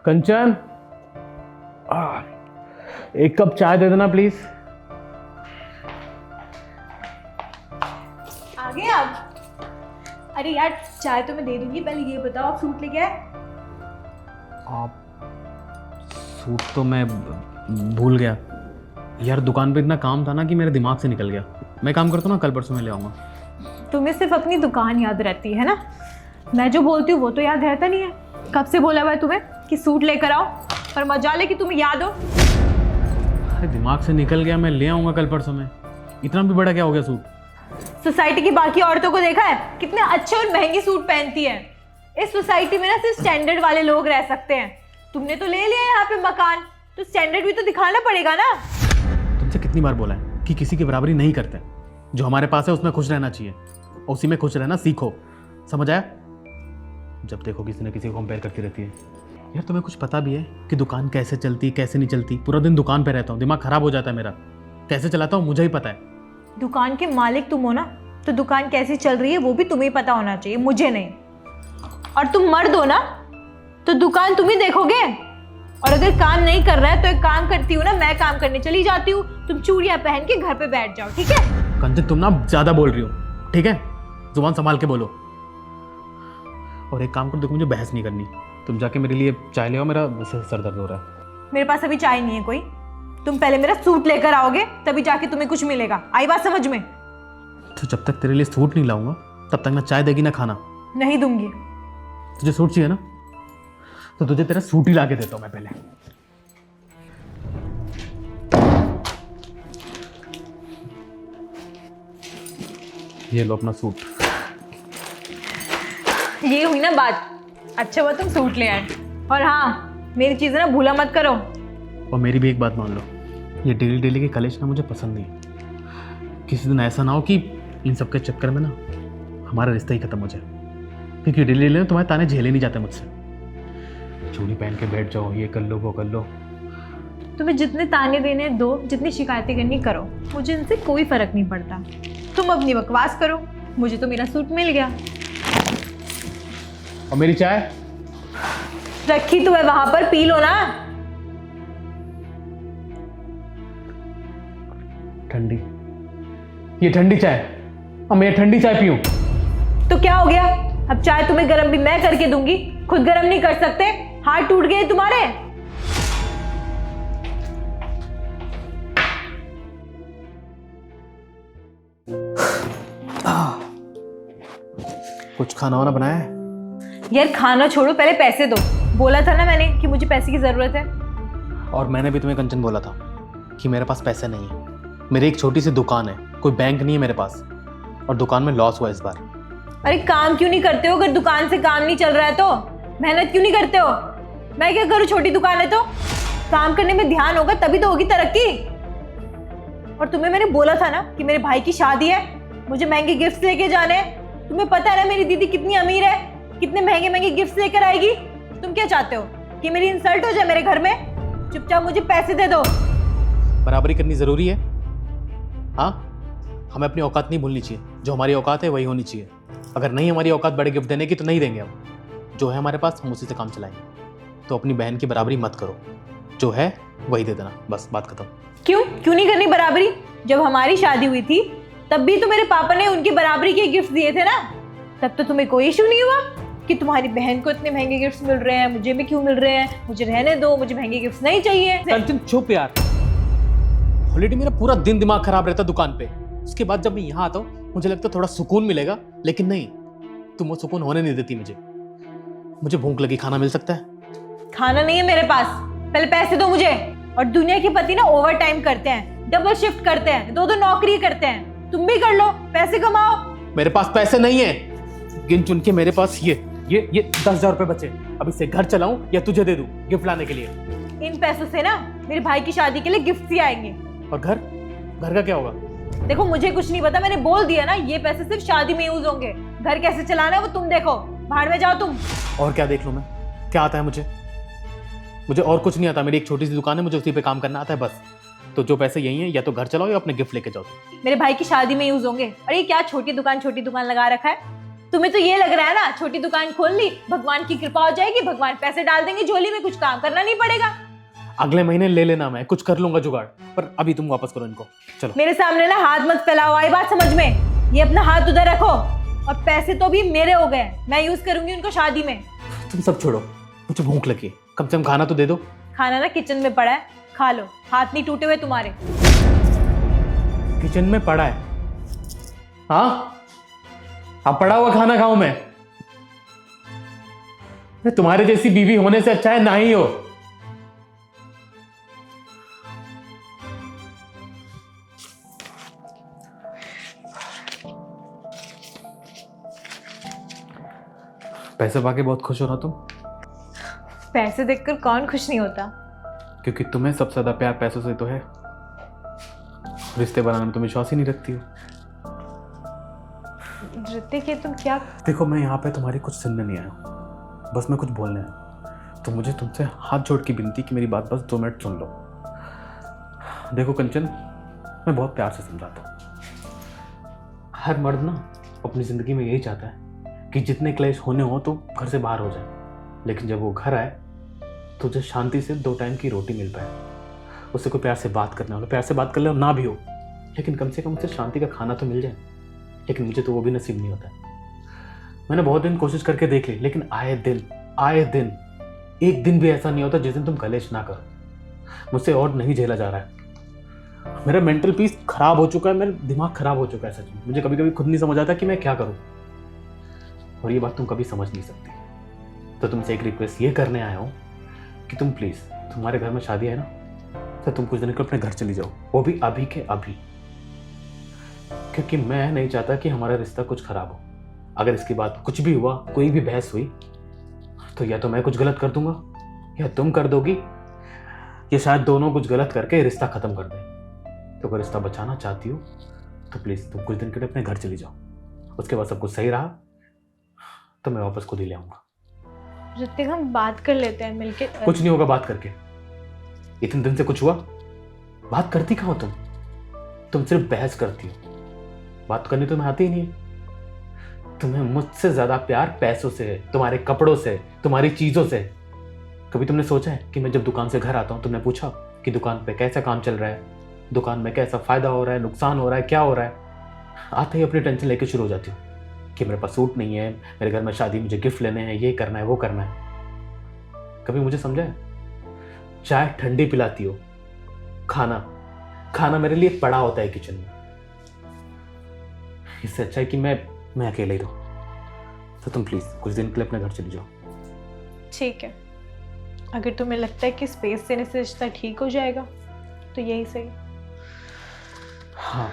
कंचन, एक कप चाय दे देना प्लीज। आ गए आप? अरे यार चाय तो मैं दे दूंगी, पहले ये बताओ आप सूट लेके आए? आप सूट तो मैं भूल गया यार, दुकान पे इतना काम था ना कि मेरे दिमाग से निकल गया। मैं काम करता हूँ ना, कल परसों में ले आऊँगा। तुम्हें सिर्फ अपनी दुकान याद रहती है ना, मैं जो बोलती हूँ वो तो याद रहता नहीं है। कब से बोला हुआ है तुम्हें कि सूट लेकर आओ, पर मजाल है कि तुम्हें याद हो। अरे दिमाग से निकल गया, मैं ले आऊँगा कल परसों में। इतना भी बड़ा क्या हो गया सूट? सोसाइटी की बाकी औरतों को देखा है कितने अच्छे और महंगे सूट पहनती है। इस सोसाइटी में ना सिर्फ स्टैंडर्ड वाले लोग रह सकते हैं। तुमने तो ले लिया यहाँ पे मकान, तो स्टैंडर्ड भी तो दिखाना पड़ेगा ना। तुमसे कितनी बार बोला है कि किसी की बराबरी नहीं करते। जो हमारे पास है उसमें खुश रहना चाहिए, और उसी में खुश रहना सीखो, समझ आया? जब देखो किसी न किसी को कंपेयर करती रहती है। यार तुम्हें कुछ पता भी है कि दुकान कैसे चलती कैसे नहीं चलती? पूरा दिन दुकान पे रहता हूँ, दिमाग खराब हो जाता है मेरा। कैसे चलाता हूँ मुझे ही पता है। दुकान के मालिक तुम हो ना, तो दुकान कैसी चल रही है वो भी तुम्हें पता होना चाहिए, मुझे नहीं। और तुम मर्द हो ना, तो दुकान तुम ही देखोगे। और अगर काम नहीं कर रहा है तो एक काम करती हूँ ना, मैं काम करने चली जाती हूँ, तुम चूड़ियां पहन के घर पे बैठ जाओ, ठीक है? कंचन तुम ना ज्यादा बोल रही हो, ठीक है? जुबान संभाल के बोलो। और एक काम करो, देखो मुझे बहस नहीं करनी, तुम जाके मेरे लिए चाय ले आओ, मेरा सर दर्द हो रहा है। मेरे पास अभी चाय नहीं है कोई, तुम पहले मेरा सूट लेकर आओगे तभी जाके तुम्हें कुछ मिलेगा। आई बात समझ में? तो जब तक तेरे लिए सूट नहीं लाऊंगा तब तक ना चाय देगी ना खाना। नहीं दूंगी। तुझे सूट चाहिए ना, तो तुझे तेरा सूट ही ला के देता हूं मैं पहले। ये लो अपना सूट। ये हुई ना बात, अच्छा हुआ तुम सूट ले आए। और हाँ, मेरी चीजें ना भूला मत करो। और मेरी भी एक बात मान लो, ये डेली डेली के कलेश ना मुझे पसंद नहीं है। किसी दिन ऐसा ना हो कि इन सब के चक्कर में ना हमारा रिश्ता ही खत्म हो जाए, क्योंकि डेली डेली ना तुम्हारे ताने झेले नहीं जाते मुझसे। चूड़ी पहन के बैठ जाओ, ये कर लो वो कर लो। तुम्हें जितने ताने देने दो, जितनी शिकायतें करनी करो, मुझे इनसे कोई फर्क नहीं पड़ता। तुम अपनी बकवास करो, मुझे तो मेरा सूट मिल गया। और मेरी चाय रखी तो है वहां पर, पी लो ना। ठंडी, ये ठंडी चाय, अब मैं ये ठंडी चाय पीऊं? तो क्या हो गया, अब चाय तुम्हें गर्म भी मैं करके दूंगी, खुद गर्म नहीं कर सकते? हाथ टूट गए तुम्हारे? कुछ खाना वाना बनाया है? यार खाना छोड़ो, पहले पैसे दो। बोला था ना मैंने कि मुझे पैसे की जरूरत है। और मैंने भी तुम्हें कंचन बोला था कि मेरे पास पैसे नहीं है। मेरी एक छोटी सी दुकान है, कोई बैंक नहीं है मेरे पास, और दुकान में लॉस हुआ इस बार। अरे काम क्यों नहीं करते हो? अगर दुकान से काम नहीं चल रहा है तो मेहनत क्यों नहीं करते हो? मैं क्या करूँ, छोटी दुकान है तो? काम करने में ध्यान होगा तभी तो होगी तरक्की। और तुम्हें मैंने बोला था ना कि मेरे भाई की शादी है, मुझे महंगे गिफ्ट्स लेके जाने हैं। तुम्हें पता है ना मेरी दीदी कितनी अमीर है, कितने महंगे महंगे गिफ्ट्स लेकर आएगी। तुम क्या चाहते हो कि मेरी इंसल्ट हो जाए मेरे घर में? चुपचाप मुझे पैसे दे दो। बराबरी करनी जरूरी है, हाँ? हमें अपनी औकात नहीं भूलनी चाहिए, जो हमारी औकात है वही होनी चाहिए। अगर नहीं हमारी औकात बड़े गिफ्ट देने की तो नहीं देंगे हम। जो है हमारे पास हम उसी से काम चलाएंगे। तो अपनी बहन की बराबरी मत करो, जो है वही दे देना, बस बात खत्म। क्यों क्यों नहीं करनी बराबरी? जब हमारी शादी हुई थी तब भी तो मेरे पापा ने उनकी बराबरी के गिफ्ट दिए थे ना, तब तो तुम्हें कोई इशू नहीं हुआ कि तुम्हारी बहन को इतने महंगे गिफ्ट्स मिल रहे हैं, मुझे भी क्यों मिल रहे हैं? मुझे रहने दो, मुझे महंगे गिफ्ट्स नहीं चाहिए। कंचन चुप यार, ऑलरेडी मेरा पूरा दिन दिमाग खराब रहता दुकान पे। उसके बाद जब मैं यहाँ आता हूँ मुझे लगता है थोड़ा सुकून मिलेगा, लेकिन नहीं, तुम वो सुकून होने नहीं देती मुझे। मुझे भूख लगी, खाना मिल सकता है? खाना नहीं है मेरे पास, पहले पैसे दो मुझे। और दुनिया के पति ना ओवर टाइम करते हैं, डबल शिफ्ट करते हैं, दो दो नौकरी करते हैं। तुम भी कर लो, पैसे कमाओ। मेरे पास पैसे नहीं है, गिन चुन के मेरे पास ये 10,000 रुपए बचे। अब इससे घर चलाऊं या तुझे दे दूं गिफ्ट लाने के लिए? इन पैसों से ना मेरे भाई की शादी के लिए गिफ्ट ही आएंगे। और घर का क्या होगा? देखो मुझे कुछ नहीं पता, मैंने बोल दिया ना, ये पैसे सिर्फ शादी में यूज होंगे। घर कैसे चलाना है वो तुम देखो, बाहर में जाओ तुम। और क्या देख लूं मैं? क्या आता है मुझे? मुझे और कुछ नहीं आता। मेरी एक छोटी सी दुकान है, मुझे उसी पे काम करना आता है बस। तो जो पैसे यही हैं, या तो घर चलाओ या अपने गिफ्ट लेके जाओ। मेरे भाई की शादी में यूज होंगे। अरे क्या छोटी दुकान लगा रखा है? तुम्हें तो ये लग रहा है ना, छोटी दुकान खोल ली, भगवान की कृपा हो जाएगी, भगवान पैसे डाल देंगे झोली में, कुछ काम करना नहीं पड़ेगा। अगले महीने ले लेना, मैं कुछ कर लूंगा जुगाड़, पर अभी तुम वापस करो इनको। चलो मेरे सामने ना हाथ मत फैलाओ, आई बात समझ में? ये अपना हाथ उधर रखो। और पैसे तो भी मेरे हो गए, मैं यूज करूंगी उनको शादी में। तुम सब छोड़ो, मुझे भूख लगी है, कम से कम खाना तो दे दो। खाना ना किचन में पड़ा है, खा लो, हाथ नहीं टूटे हुए तुम्हारे। किचन में पड़ा है? हाँ, अब पड़ा हुआ खाना खाऊं मैं? तुम्हारे जैसी बीवी होने से अच्छा है ना ही हो। पैसे पाके बहुत खुश हो रहा तुम? पैसे देखकर कौन खुश नहीं होता? क्योंकि तुम्हें सबसे ज्यादा प्यार पैसों से तो है। रिश्ते बनाने में तुम विश्वास ही नहीं रखती हो। ऋतिक, ये तुम क्या? देखो, मैं यहाँ पे तुम्हारी कुछ सुनने नहीं आया हूँ, बस मैं कुछ बोलने आया। तो मुझे तुमसे हाथ जोड़ के विनती कि मेरी बात बस 2 मिनट सुन लो। देखो कंचन, मैं बहुत प्यार से समझाता हूँ। हर मर्द ना अपनी ज़िंदगी में यही चाहता है कि जितने क्लेश होने हो तो घर से बाहर हो जाए, लेकिन जब वो घर आए तो उसे शांति से 2 टाइम की रोटी मिल पाए। उससे कोई प्यार से बात करने वाला प्यार से बात कर ले, और ना भी हो, लेकिन कम से कम उसे शांति का खाना तो मिल जाए। लेकिन मुझे तो वो भी नसीब नहीं होता है। मैंने बहुत दिन कोशिश करके देख ली, लेकिन आए दिन एक दिन भी ऐसा नहीं होता जिस दिन तुम कलेश ना करो। मुझसे और नहीं झेला जा रहा है। मेरा मेंटल पीस खराब हो चुका है, मेरा दिमाग खराब हो चुका है सच में। मुझे कभी कभी खुद नहीं समझ आता कि मैं क्या करूं, और ये बात तुम कभी समझ नहीं सकती। तो तुमसे एक रिक्वेस्ट ये करने आया हूं कि तुम प्लीज, तुम्हारे घर में शादी है ना, तो तुम कुछ दिन के अपने घर चली जाओ, वो भी अभी के अभी। क्योंकि मैं नहीं चाहता कि हमारा रिश्ता कुछ खराब हो। अगर इसके बाद कुछ भी हुआ, कोई भी बहस हुई, तो या तो मैं कुछ गलत कर दूंगा या तुम कर दोगी, या शायद दोनों कुछ गलत करके रिश्ता खत्म कर दें। तो अगर रिश्ता बचाना चाहती हो तो प्लीज तुम कुछ दिन के लिए अपने घर चली जाओ। उसके बाद सब कुछ सही रहा तो मैं वापस खुद ही ले आऊंगा। ऋतिक, हम बात कर लेते हैं मिलके। कुछ नहीं होगा बात करके। इतने दिन से कुछ हुआ? बात करती कहाँ हो तुम सिर्फ बहस करती हो। बात करनी तुम्हें आती ही नहीं है। तुम्हें मुझसे ज्यादा प्यार पैसों से है, तुम्हारे कपड़ों से, तुम्हारी चीजों से। कभी तुमने सोचा है कि मैं जब दुकान से घर आता हूँ, तुमने पूछा कि दुकान पे कैसा काम चल रहा है, दुकान में कैसा फायदा हो रहा है, नुकसान हो रहा है, क्या हो रहा है? आते ही अपनी टेंशन लेके शुरू हो जाती हूँ कि मेरे पास सूट नहीं है, मेरे घर में शादी, मुझे गिफ्ट लेने हैं, ये करना है, वो करना है। कभी मुझे समझा है? चाय ठंडी पिलाती हो, खाना मेरे लिए पड़ा होता है किचन में। इससे अच्छा है कि मैं अकेले ही रहूं। तो तुम प्लीज कुछ दिन के लिए अपने घर चली जाओ। ठीक है, अगर तुम्हें लगता है कि स्पेस देने से रिश्ता ठीक हो जाएगा तो यही सही। हाँ,